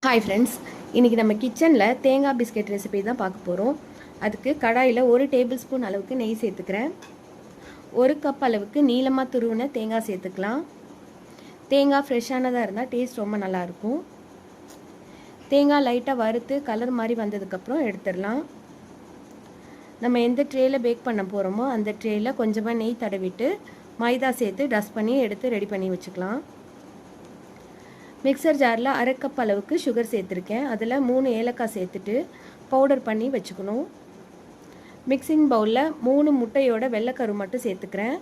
Hi friends, இன்றைக்கி நம்ம கிச்சனில் தேங்காய் பிஸ்கெட் ரெசிபி தான் பார்க்க போகிறோம். அதுக்கு கடாயில் 1 டேபிள் ஸ்பூன் அளவுக்கு நெய் சேர்த்துக்கிறேன். 1 கப் அளவுக்கு நீளமாக துருவின தேங்காய் சேர்த்துக்கலாம். தேங்காய் ஃப்ரெஷ்ஷானதாக இருந்தால் டேஸ்ட் ரொம்ப நல்லாயிருக்கும். தேங்காய் லைட்டாக வறுத்து கலர் மாதிரி வந்ததுக்கப்புறம் எடுத்துடலாம். நம்ம எந்த ட்ரேயில் பேக் பண்ண போகிறோமோ அந்த ட்ரேயில் கொஞ்சமாக நெய் தடவிட்டு மைதா சேர்த்து டஸ்ட் பண்ணி எடுத்து ரெடி பண்ணி வச்சுக்கலாம். மிக்சர் ஜாரில் 1/2 கப் அளவுக்கு சுகர் சேர்த்துருக்கேன். அதில் 3 ஏலக்காய் சேர்த்துட்டு பவுடர் பண்ணி வச்சுக்கணும். மிக்சிங் பவுலில் 3 முட்டையோட வெள்ளைக்கரு மட்டும் சேர்த்துக்கிறேன்.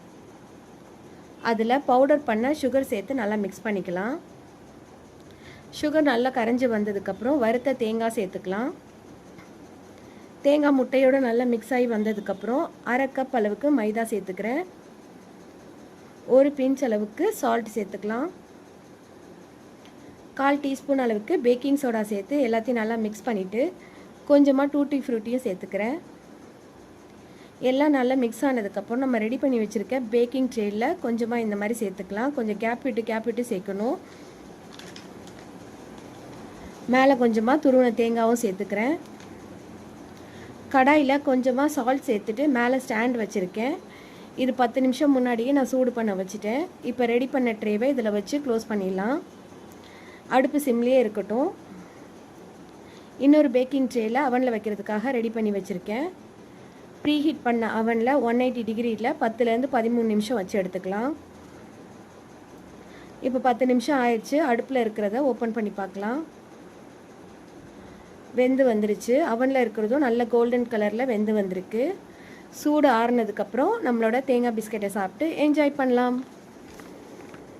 அதில் பவுடர் பண்ண சுகர் சேர்த்து நல்லா மிக்ஸ் பண்ணிக்கலாம். சுகர் நல்லா கரைஞ்சி வந்ததுக்கப்புறம் வறுத்த தேங்காய் சேர்த்துக்கலாம். தேங்காய் முட்டையோடு நல்லா மிக்ஸ் ஆகி வந்ததுக்கப்புறம் 1/2 கப் அளவுக்கு மைதா சேர்த்துக்கிறேன். 1 பிஞ்ச் அளவுக்கு சால்ட் சேர்த்துக்கலாம். 1/4 டீஸ்பூன் அளவுக்கு பேக்கிங் சோடா சேர்த்து எல்லாத்தையும் நல்லா மிக்ஸ் பண்ணிவிட்டு கொஞ்சமாக டூட்டி ஃப்ரூட்டியும் சேர்த்துக்கிறேன். எல்லாம் நல்லா மிக்ஸ் ஆனதுக்கப்புறம் நம்ம ரெடி பண்ணி வச்சுருக்க பேக்கிங் ட்ரேயில் கொஞ்சமாக இந்த மாதிரி சேர்த்துக்கலாம். கொஞ்சம் கேப் விட்டு சேர்க்கணும். மேலே கொஞ்சமாக துருவின தேங்காயும் சேர்த்துக்கிறேன். கடாயில் கொஞ்சமாக சால்ட் சேர்த்துட்டு மேலே ஸ்டாண்ட் வச்சுருக்கேன். இது 10 நிமிஷம் முன்னாடியே நான் சூடு பண்ண வச்சுட்டேன். இப்போ ரெடி பண்ண ட்ரேவை இதில் வச்சு க்ளோஸ் பண்ணிடலாம். அடுப்பு சிம்லேயே இருக்கட்டும். இன்னொரு பேக்கிங் ட்ரேயில் அவனில் வைக்கிறதுக்காக ரெடி பண்ணி வச்சுருக்கேன். ப்ரீஹீட் பண்ண அவனில் 180 டிகிரியில் 10லேருந்து 13 நிமிஷம் வச்சு எடுத்துக்கலாம். இப்போ 10 நிமிஷம் ஆயிடுச்சு. அடுப்பில் இருக்கிறத ஓப்பன் பண்ணி பார்க்கலாம். வெந்து வந்துருச்சு. அவனில் இருக்கிறதும் நல்ல கோல்டன் கலரில் வெந்து வந்திருக்கு. சூடு ஆறுனதுக்கப்புறம் நம்மளோட தேங்காய் பிஸ்கெட்டை சாப்பிட்டு என்ஜாய் பண்ணலாம்.